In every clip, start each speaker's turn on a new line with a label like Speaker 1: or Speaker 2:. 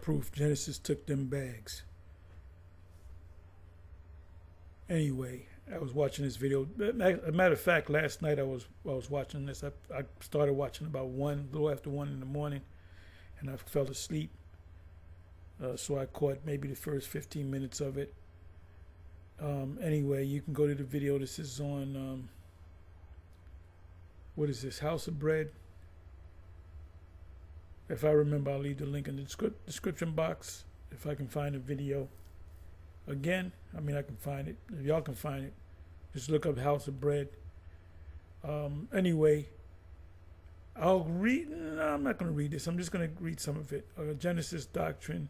Speaker 1: proof Genesis took them bags. Anyway, I was watching this video. As a matter of fact, last night I was watching this. I started watching about a little after 1 in the morning, and I fell asleep. So I caught maybe the first 15 minutes of it. Anyway, you can go to the video. This is on, what is this, House of Bread? If I remember, I'll leave the link in the description box if I can find the video. Again, I mean, I can find it. If y'all can find it, just look up House of Bread. Anyway, I'll read. No, I'm not going to read this. I'm just going to read some of it. Genesis doctrine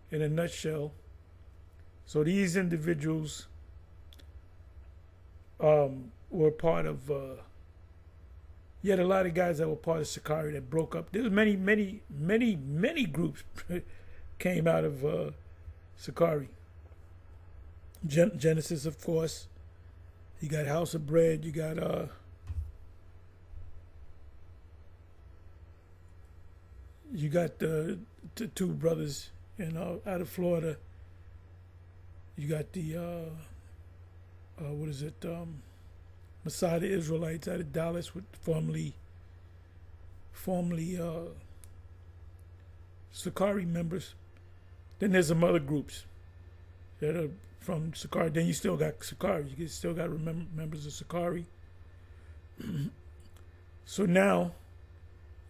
Speaker 1: in a nutshell. So these individuals were part of. You had a lot of guys that were part of Sakari that broke up. There was many groups came out of Sakari. Genesis, of course. You got House of Bread. You got the two brothers out of Florida. You got the what is it? Messiah the Israelites out of Dallas, with formerly Sakari members. Then there's some other groups that are from Sakari. Then you still got Sakari. You still got members of Sakari. So now,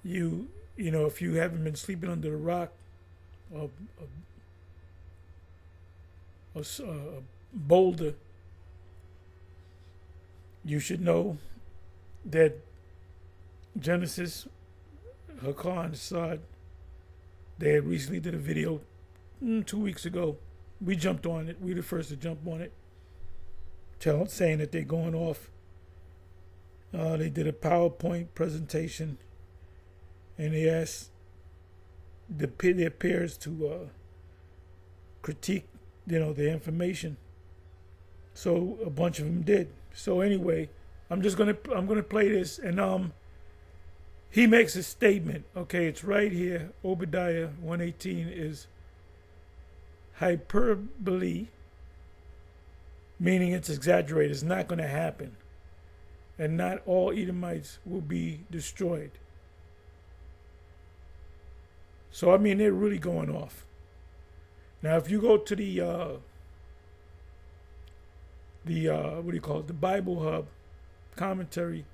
Speaker 1: you know, if you haven't been sleeping under the rock, a boulder, you should know that Genesis, Hakan, and Assad, they had recently did a video 2 weeks ago. We jumped on it. We were the first to jump on it, saying that they're going off. They did a PowerPoint presentation, and they asked their peers to critique, their information. So a bunch of them did. So anyway, I'm gonna play this, and he makes a statement. Okay, it's right here. Obadiah 1:18 is hyperbole, meaning it's exaggerated. It's not going to happen, and not all Edomites will be destroyed. So I mean, they're really going off. Now, if you go to the what do you call it, the Bible Hub commentary,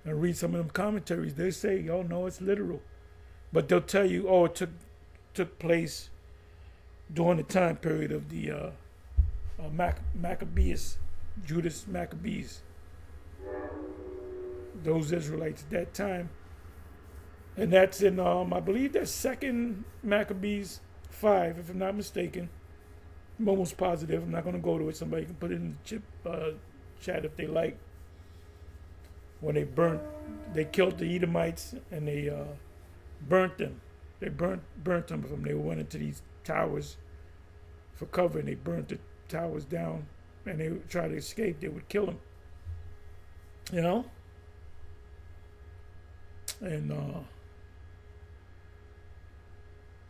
Speaker 1: and read some of them commentaries, they say, oh no, it's literal, but they'll tell you, oh, it took place during the time period of the Maccabees, Judas Maccabees, those Israelites at that time. And that's in, I believe that's 2nd Maccabees 5, if I'm not mistaken. I'm almost positive. I'm not going to go to it. Somebody can put it in the chat if they like. When they killed the Edomites, and they burnt them. They burnt some of them. They went into these towers for cover, and they burnt the towers down, and they would try to escape. They would kill them. And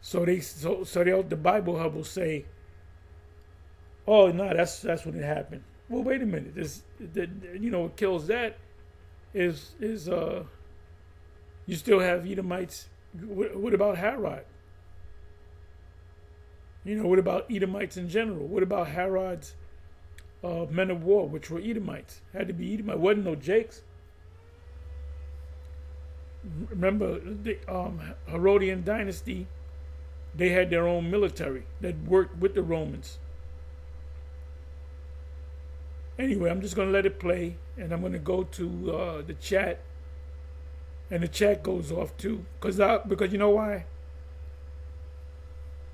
Speaker 1: so the Bible Hub will say, oh no, that's when it happened. Well, wait a minute. What kills that is you still have Edomites. What about Herod? What about Edomites in general? What about Herod's men of war, which were Edomites? Had to be Edomite. Wasn't no Jakes. Remember the Herodian dynasty? They had their own military that worked with the Romans. Anyway, I'm just going to let it play, and I'm going to go to the chat, and the chat goes off too, because you know why?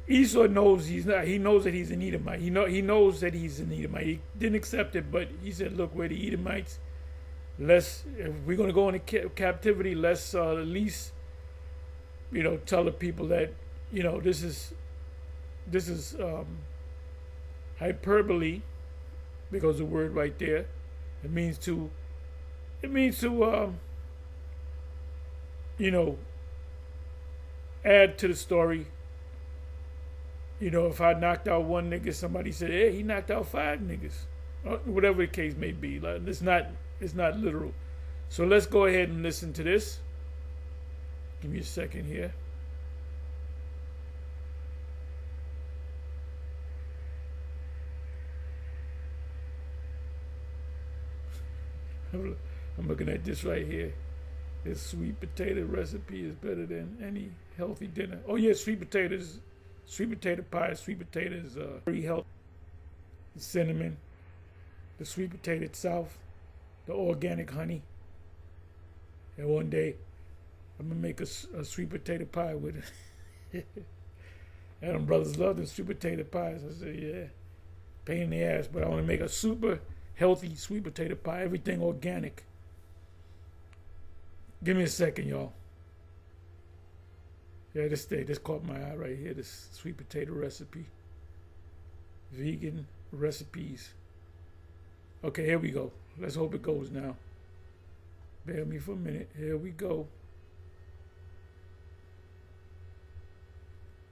Speaker 1: Esau knows he knows that he's an Edomite. He knows that he's an Edomite. He didn't accept it, but he said, "Look, we're the Edomites. If we're going to go into captivity, let's at least, tell the people that, this is hyperbole." Because the word right there, it means to add to the story, You know, if I knocked out one nigga, somebody said, "Hey, he knocked out 5 niggas," or whatever the case may be. Like, it's not literal. So let's go ahead and listen to this. Give me a second here. I'm looking at this right here. This sweet potato recipe is better than any healthy dinner. Oh yeah, sweet potato pie, sweet potatoes, very healthy. The cinnamon, the sweet potato itself, the organic honey. And one day, I'm gonna make a sweet potato pie with it. And them brothers love them sweet potato pies. I said, yeah, pain in the ass, but I want to make a super healthy sweet potato pie, everything organic. Give me a second, y'all. Yeah, this caught my eye right here, this sweet potato recipe. Vegan recipes. Okay, here we go. Let's hope it goes now. Bear with me for a minute. Here we go.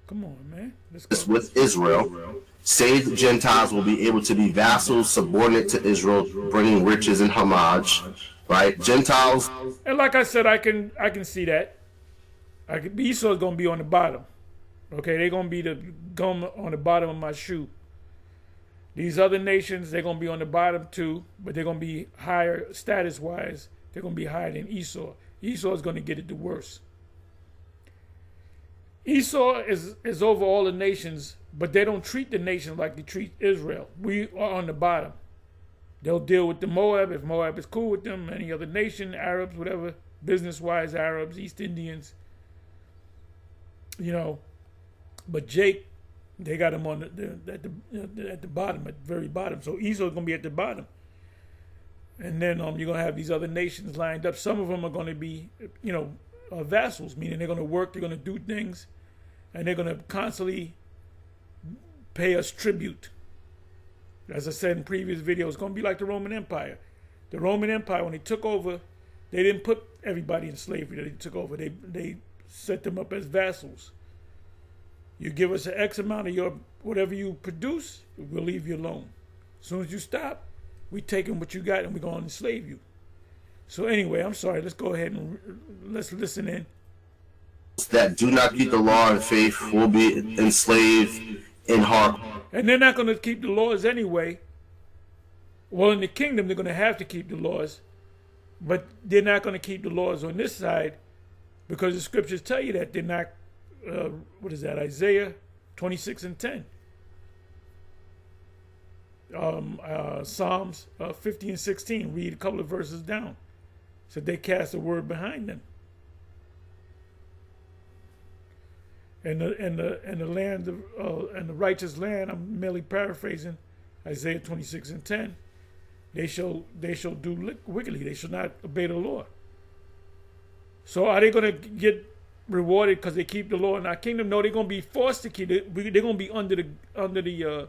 Speaker 1: Come on, man. Let's go.
Speaker 2: With Israel, saved Gentiles will be able to be vassals, subordinate to Israel, bringing riches and homage. Right, Gentiles.
Speaker 1: And like I said, I can see that. Esau's gonna be on the bottom. Okay, they're gonna be the gum on the bottom of my shoe. These other nations, they're gonna be on the bottom too, but they're gonna be higher status-wise. They're gonna be higher than Esau. Esau is gonna get it the worst. Esau is over all the nations, but they don't treat the nations like they treat Israel. We are on the bottom. They'll deal with the Moab if Moab is cool with them, any other nation, Arabs, whatever, business-wise, Arabs, East Indians, you know. But Jake, they got him on at the bottom, at the very bottom. So Esau's gonna be at the bottom, and then you're gonna have these other nations lined up. Some of them are gonna be, you know, vassals, meaning they're gonna work, they're gonna do things, and they're gonna constantly pay us tribute. As I said in previous videos, it's going to be like the Roman Empire. The Roman Empire, when they took over, they didn't put everybody in slavery that they took over. They set them up as vassals. You give us an X amount of your whatever you produce, we'll leave you alone. As soon as you stop, we taking what you got and we're going to enslave you. So anyway, I'm sorry. Let's go ahead and let's listen in.
Speaker 2: That do not keep the law and faith will be enslaved in heart.
Speaker 1: And they're not going to keep the laws anyway. Well, in the kingdom, they're going to have to keep the laws. But they're not going to keep the laws on this side because the scriptures tell you that they're not, what is that, Isaiah 26 and 10. Psalms 50 and 16, read a couple of verses down. So they cast a word behind them. And the land and the righteous land, I'm merely paraphrasing Isaiah 26 and 10. They shall do wickedly. They shall not obey the law. So are they going to get rewarded because they keep the law in our kingdom? No, they're going to be forced to keep it. They're going to be under the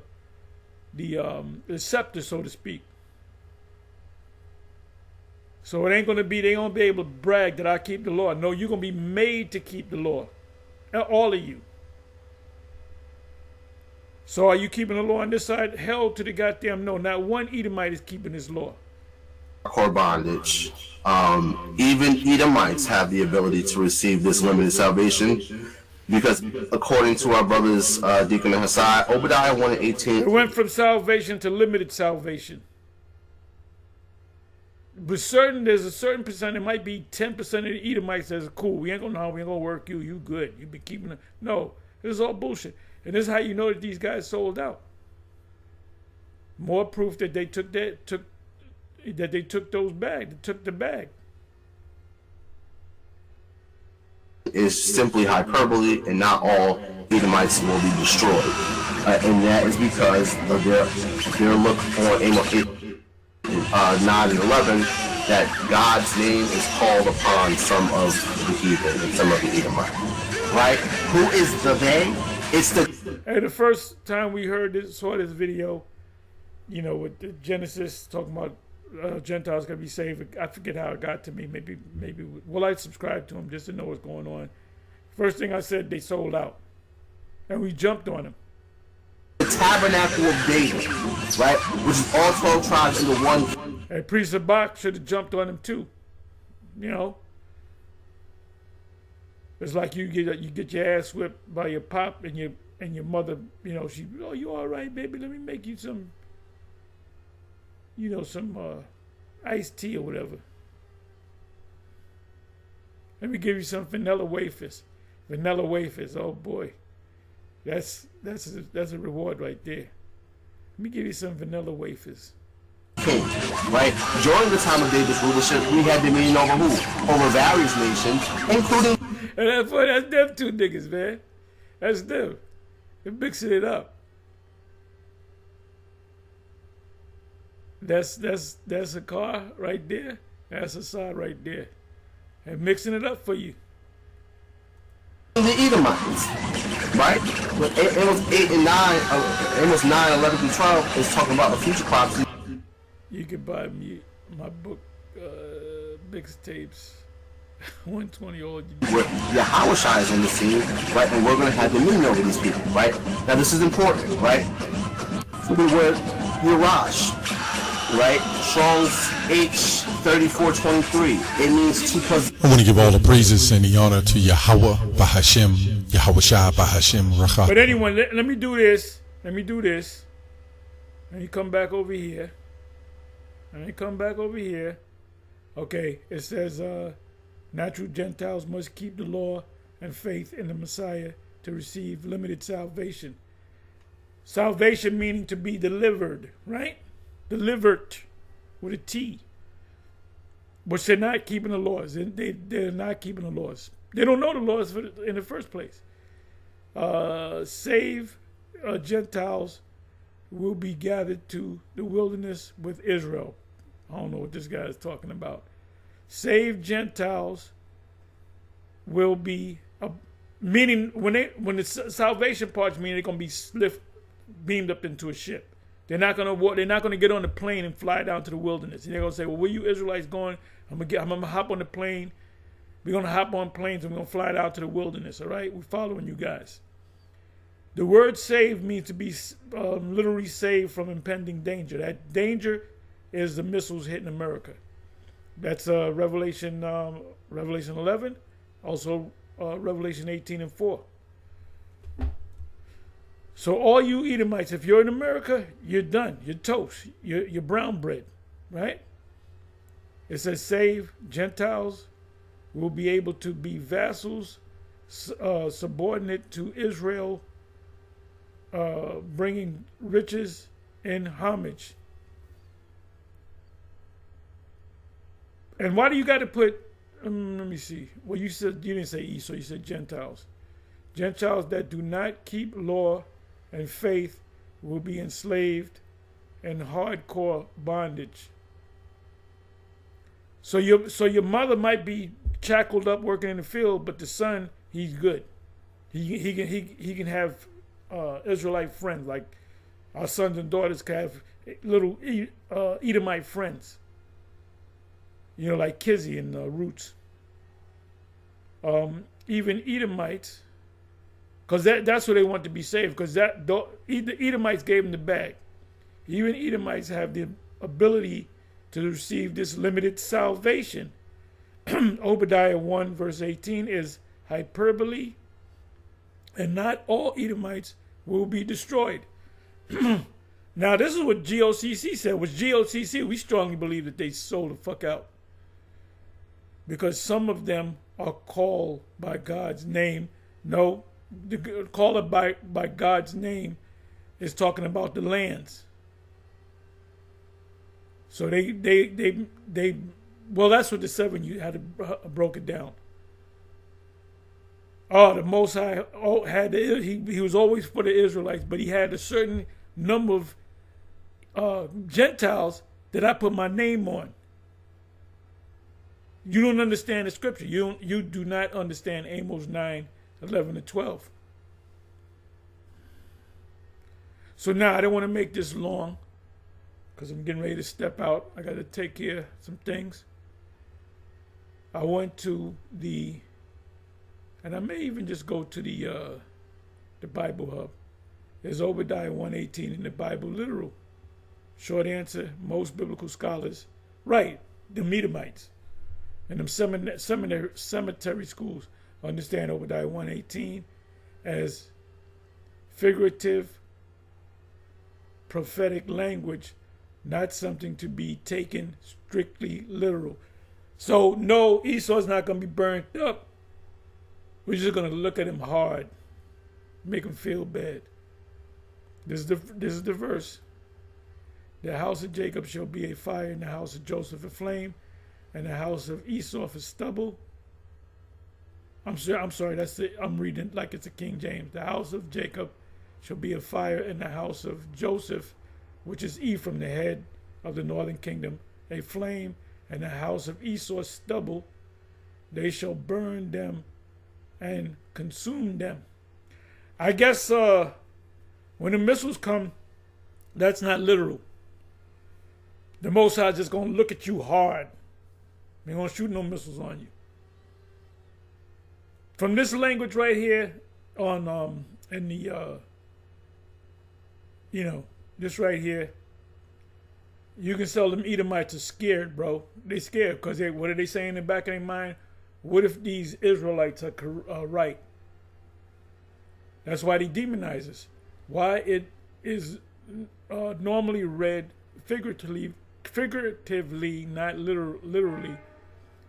Speaker 1: scepter, so to speak. So it ain't going to be. They won't be able to brag that I keep the law. No, you're going to be made to keep the law. All of you. So are you keeping the law on this side? Hell to the goddamn no. Not one Edomite is keeping this law.
Speaker 2: Core bondage. Even Edomites have the ability to receive this limited salvation because according to our brothers Deacon and Hassai, Obadiah 1 and 18.
Speaker 1: It went from salvation to limited salvation. But there's a certain percent, it might be 10% of the Edomites says, cool, we ain't gonna work you, you good. You be keeping it. No, this is all bullshit. And this is how you know that these guys sold out. More proof that they took the bag.
Speaker 2: Is simply hyperbole, and not all Edomites will be destroyed. And that is because of their look on Amos 9 and 11, that God's name is called upon some of the heathen and some of the Edomites. Right? Who is the they? It's the...
Speaker 1: Hey, the first time we saw this video, you know, with the Genesis talking about Gentiles gonna be saved, I forget how it got to me. Maybe. Well, I subscribed to him just to know what's going on. First thing I said, they sold out, and we jumped on them.
Speaker 2: tabernacle of David, right? Which is all 12 tribes into one.
Speaker 1: Hey, Priest Sabak should have jumped on him too. You know, it's like you get your ass whipped by your pop and your mother. You know, oh, you all right, baby? Let me make you some, some iced tea or whatever. Let me give you some vanilla wafers. Vanilla wafers. Oh boy, that's a reward right there. Let me give you some vanilla wafers.
Speaker 2: King, right? During the time of David's rulership, we had dominion over who? Over various nations, including.
Speaker 1: And that's them two niggas, man. That's them. They're mixing it up. That's a car right there. That's a side right there. And mixing it up for you.
Speaker 2: The Edomites, right? But Amos 8 and 9, Amos 9, 11 through 12 is talking about the future prophecy.
Speaker 1: You can buy me my book, mixtapes, 120 old.
Speaker 2: Where Yahushua is on the scene, right? And we're going to have dominion over these people, right? Now this is important, right? So the word Yerash, right? Strong's H3423. It means to possess.
Speaker 3: I want to give all the praises and the honor to Yahweh, Bahashem, Yahushua, Bahashem, Racha.
Speaker 1: But anyway, let me do this. Let me come back over here. Okay, it says, natural Gentiles must keep the law and faith in the Messiah to receive limited salvation. Salvation meaning to be delivered, right? Delivered with a T. But they're not keeping the laws. They're not keeping the laws. They don't know the laws in the first place. Save Gentiles will be gathered to the wilderness with Israel. I don't know what this guy is talking about. Save Gentiles will be meaning when the salvation parts mean they're gonna be beamed up into a ship. They're not gonna get on the plane and fly down to the wilderness. And they're gonna say, "Well, where you Israelites going? I'm gonna hop on the plane. We're gonna hop on planes and we're gonna fly down to the wilderness." All right, we're following you guys. The word "save" means to be literally saved from impending danger. That danger is the missiles hitting America. That's Revelation 11, also Revelation 18 and 4. So all you Edomites, if you're in America, you're done. You're toast. You're brown bread, right? It says save Gentiles will be able to be vassals, subordinate to Israel, bringing riches and homage. And why do you got to put, let me see. Well, you didn't say Esau, you said Gentiles. Gentiles that do not keep law and faith will be enslaved in hardcore bondage. So your mother might be shackled up working in the field, but the son, he's good. He can have Israelite friends, like our sons and daughters can have little Edomite friends. Like Kizzy and Roots. Even Edomites, because that's where they want to be saved, because the Edomites gave them the bag. Even Edomites have the ability to receive this limited salvation. Obadiah 1 verse 18 is hyperbole, and not all Edomites will be destroyed. Now this is what GOCC said. With GOCC, we strongly believe that they sold the fuck out. Because some of them are called by God's name. No, the call by God's name is talking about the lands. So they well, that's what the 7 you had to broke it down. Oh, the Most High had he was always for the Israelites, but he had a certain number of Gentiles that I put my name on. You don't understand the scripture. You do not understand Amos 9, 11 to 12. So now I don't want to make this long because I'm getting ready to step out. I got to take care of some things. I went to and I may even just go to the Bible Hub. Is Obadiah 1:18 in the Bible literal? Short answer, most biblical scholars, right, the Edomites and them cemetery schools understand Obadiah 1:18 as figurative, prophetic language, not something to be taken strictly literal. So no, Esau's not going to be burnt up. We're just going to look at him hard, make him feel bad. This is the verse. The house of Jacob shall be a fire, and the house of Joseph a flame, and the house of Esau a stubble. I'm sorry. I'm reading like it's a King James. The house of Jacob shall be a fire, and the house of Joseph, which is Ephraim, the head of the northern kingdom, a flame, and the house of Esau stubble. They shall burn them and consume them. I guess when the missiles come, that's not literal. The Most High is just going to look at you hard. They're going to shoot no missiles on you. From this language right here on in the this right here, you can tell them Edomites are scared, bro. They scared because what are they saying in the back of their mind? What if these Israelites are right? That's why they demonize us. Why it is normally read figuratively, not literally.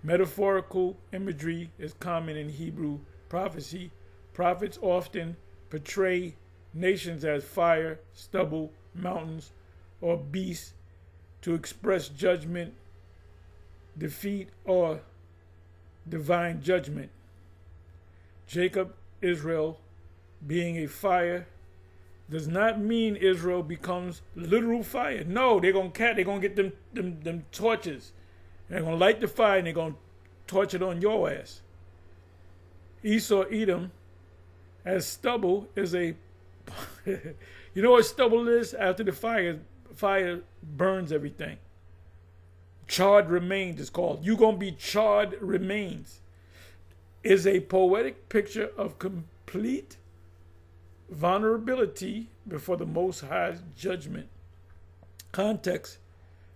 Speaker 1: Metaphorical imagery is common in Hebrew prophecy. Prophets often portray nations as fire, stubble, mountains, or beasts to express judgment, defeat, or divine judgment. Jacob, Israel, being a fire does not mean Israel becomes literal fire. No, they're gonna get them torches. They're gonna light the fire and they're gonna torch it on your ass. Esau, Edom, as stubble is a you know what stubble is? After the fire burns everything. Charred remains is called. You're gonna be charred remains. Is a poetic picture of complete vulnerability before the Most High's judgment. Context: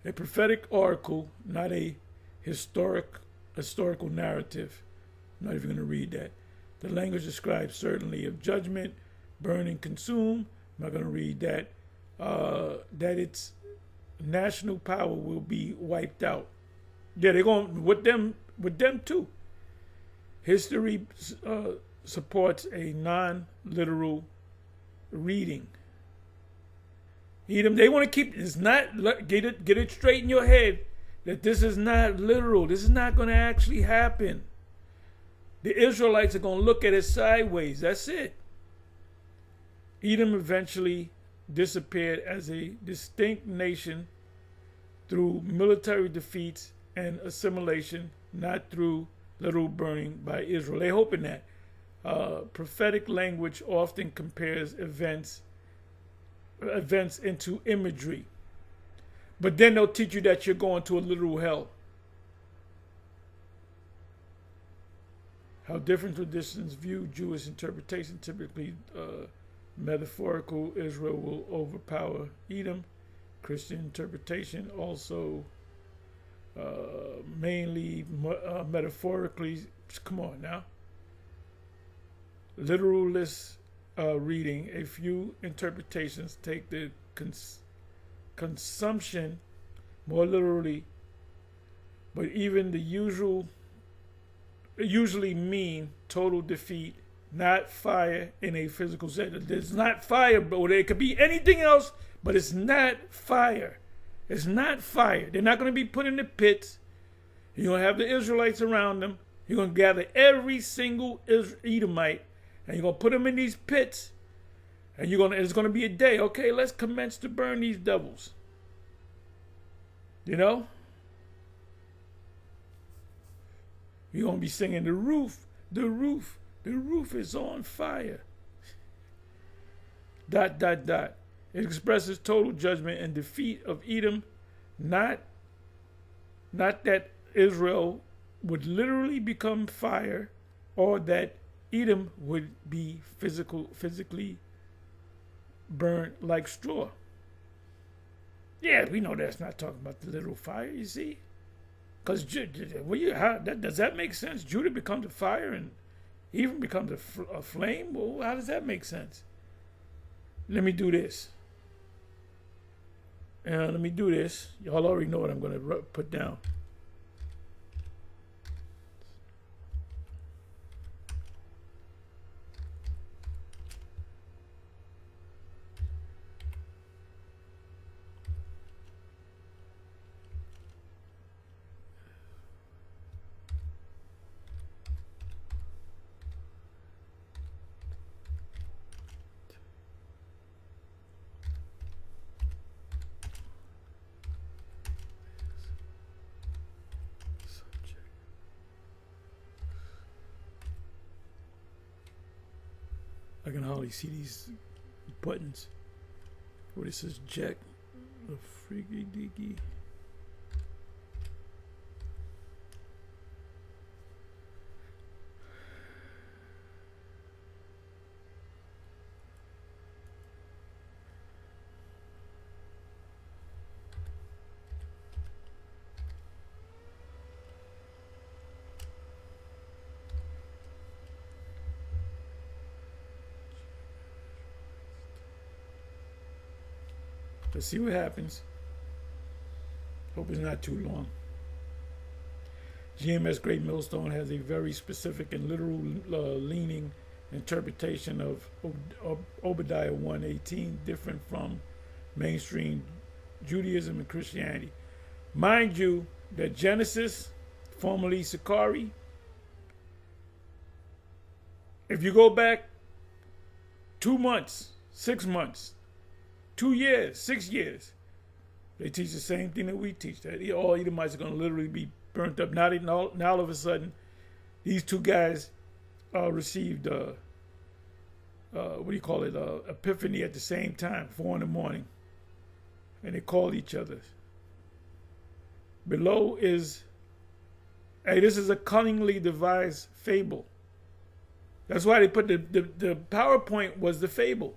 Speaker 1: a prophetic oracle, not a historical narrative. I'm not even going to read that. The language describes certainly of judgment, burn and consume. I'm not going to read that. That its national power will be wiped out. Yeah, they're going with them too. History supports a non-literal reading. Edom, they want to keep it's not get it straight in your head that this is not literal. This is not going to actually happen. The Israelites are going to look at it sideways. That's it. Edom eventually disappeared as a distinct nation through military defeats and assimilation, not through literal burning by Israel. They're hoping that. Prophetic language often compares events into imagery. But then they'll teach you that you're going to a literal hell. How different traditions view Jewish interpretation. Typically, metaphorical Israel will overpower Edom. Christian interpretation also mainly metaphorically. Come on now. Literalist reading. A few interpretations take the consumption more literally, but even the usually mean total defeat, not fire in a physical sense. It's not fire, but it could be anything else, but it's not fire. It's not fire. They're not going to be put in the pits. You're going to have the Israelites around them. You're going to gather every single Edomite, and you're going to put them in these pits, and it's going to be a day. Okay, let's commence to burn these devils. You know? You're going to be singing the roof is on fire. ... It expresses total judgment and defeat of Edom, not that Israel would literally become fire or that Edom would be physically burn like straw. Yeah, we know that's not talking about the literal fire, you see? Because does that make sense? Judah becomes a fire and even becomes a flame? Well, how does that make sense? Let me do this. Let me do this. Y'all already know what I'm going to put down. I can hardly see these buttons. What it says, Jack, the freaky deaky. Let's see what happens. Hope it's not too long. GMS Great Millstone has a very specific and literal leaning interpretation of Obadiah 1:18, different from mainstream Judaism and Christianity. Mind you, that Genesis, formerly Sakari, if you go back 2 months, 6 months, 2 years, 6 years, they teach the same thing that we teach, that all Edomites are going to literally be burnt up. Now all of a sudden, these two guys received, epiphany at the same time, 4 in the morning. And they called each other. Below is, hey, this is a cunningly devised fable. That's why they put the PowerPoint was the fable.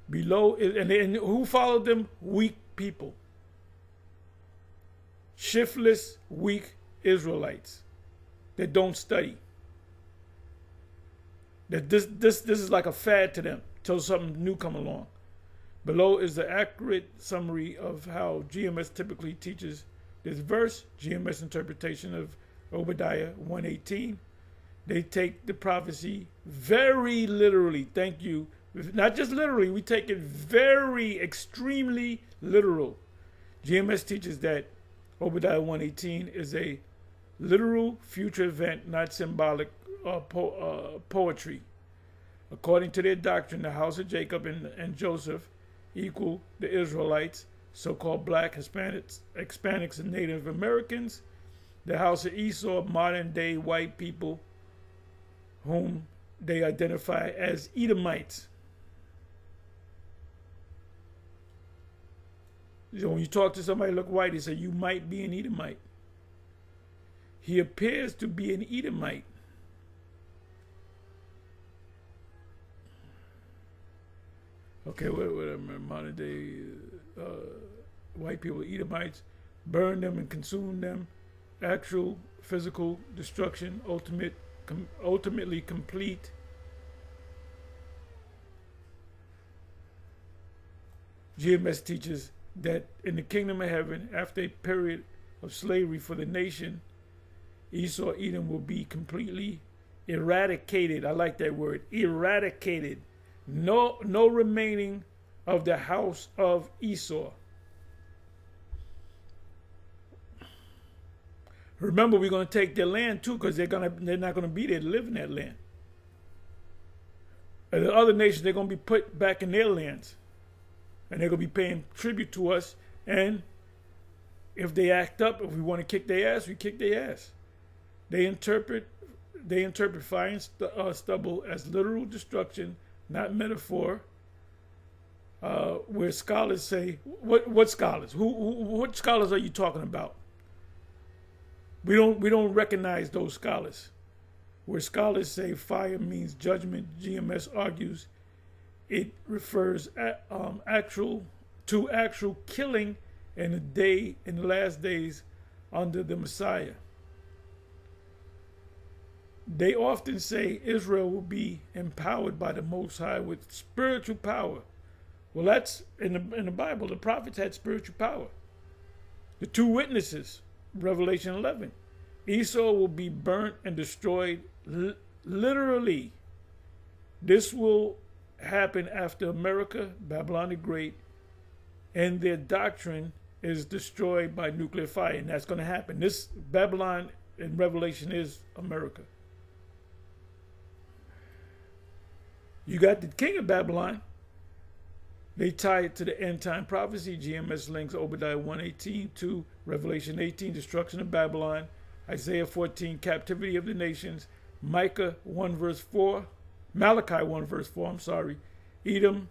Speaker 1: Below, and who followed them? Weak people. Shiftless, weak Israelites that don't study. That this is like a fad to them till something new come along. Below is the accurate summary of how GMS typically teaches this verse, GMS interpretation of Obadiah 1:18. They take the prophecy very literally. Thank you. Not just literally, we take it very extremely literal. GMS teaches that Obadiah 1:18 is a literal future event, not symbolic poetry. According to their doctrine, the house of Jacob and Joseph equal the Israelites, so-called black Hispanics and Native Americans. The house of Esau, modern-day white people, whom they identify as Edomites. So when you talk to somebody look white, they say, you might be an Edomite. He appears to be an Edomite. Okay, whatever. Modern day white people, Edomites, burn them and consume them. Actual physical destruction, ultimately complete. GMS teaches that in the kingdom of heaven, after a period of slavery for the nation, Esau, Edom will be completely eradicated. I like that word, eradicated. No remaining of the house of Esau. Remember, we're going to take their land too, because they're not going to be there to live in that land. And the other nations, they're going to be put back in their lands. And they're going to be paying tribute to us. And if they act up, if we want to kick their ass, we kick their ass. They interpret fire and stubble as literal destruction, not metaphor. Where scholars say, what scholars? What scholars are you talking about? We don't recognize those scholars. Where scholars say fire means judgment, GMS argues it refers to actual killing in the last days under the Messiah. They often say Israel will be empowered by the Most High with spiritual power. Well, that's in the Bible. The prophets had spiritual power. The two witnesses, Revelation 11. Esau will be burnt and destroyed literally. This will happen after America, Babylon the Great, and their doctrine is destroyed by nuclear fire. And that's going to happen. This Babylon in Revelation is America. You got the king of Babylon. They tie it to the end time prophecy. GMS links Obadiah 1:18 to Revelation 18, destruction of Babylon. Isaiah 14, captivity of the nations. Micah 1 verse 4. Malachi 1 verse 4, I'm sorry. Edom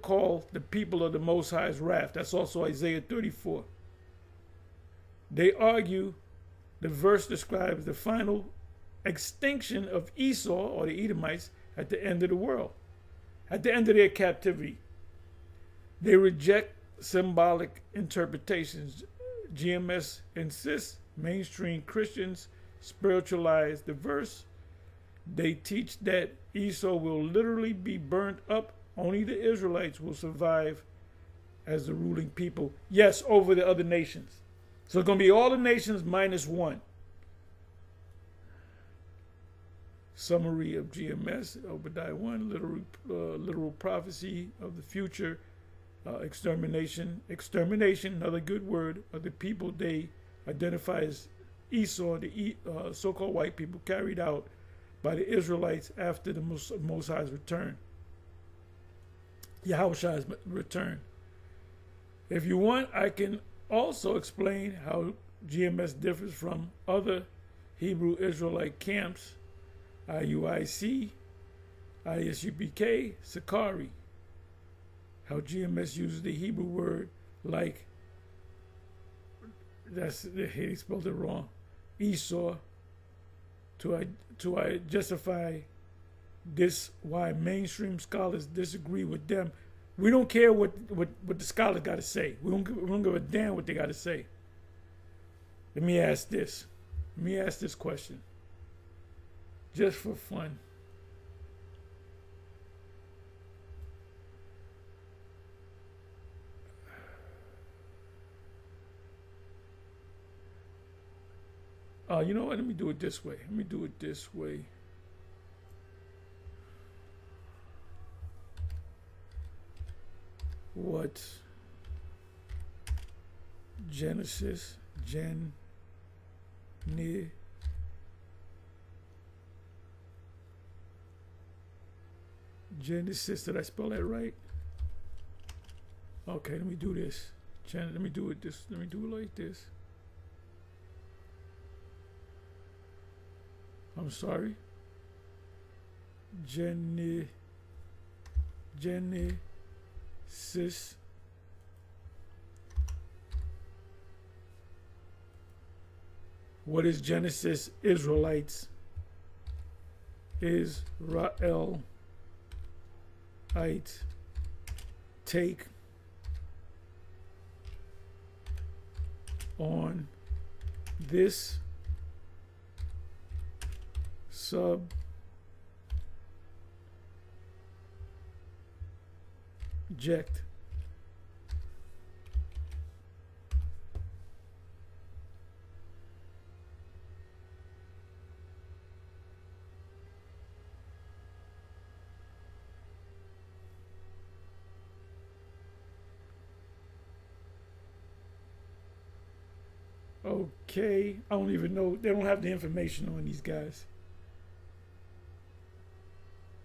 Speaker 1: called the people of the Most High's wrath. That's also Isaiah 34. They argue the verse describes the final extinction of Esau or the Edomites at the end of the world, at the end of their captivity. They reject symbolic interpretations. GMS insists mainstream Christians spiritualize the verse. They teach that Esau will literally be burnt up. Only the Israelites will survive as the ruling people. Yes, over the other nations. So it's going to be all the nations minus one. Summary of GMS, Obadiah 1, literal prophecy of the future, extermination, another good word, of the people they identify as Esau, the so-called white people, carried out by the Israelites after the Most High's return. Yahushua's return. If you want, I can also explain how GMS differs from other Hebrew Israelite camps, IUIC, ISUPK, Sakari. How GMS uses the Hebrew word like, he spelled it wrong, Esau, to justify this, why mainstream scholars disagree with them. We don't care what the scholars got to say. We don't give a damn what they got to say. Let me ask this question, just for fun. You know what? Let me do it this way. What Genesis, Genesis, did I spell that right? Okay, let me do this. Let me do it like this. I'm sorry. Genesis. What is Genesis? Israelites. Israelite. Take on this subject. Okay, I don't even know. They don't have the information on these guys.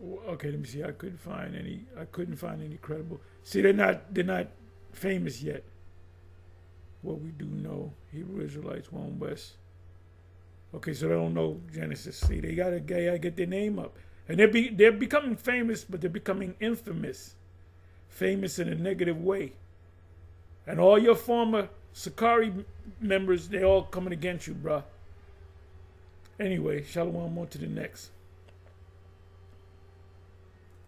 Speaker 1: Okay, let me see. I couldn't find any credible. See, they're not famous yet. What we do know, Hebrew Israelites, One West. Okay, so they don't know Genesis. See, they gotta get their name up, and they're becoming famous, but they're becoming infamous. Famous in a negative way. And all your former Sakari members, they all coming against you, bruh. Anyway, shalom, on to the next.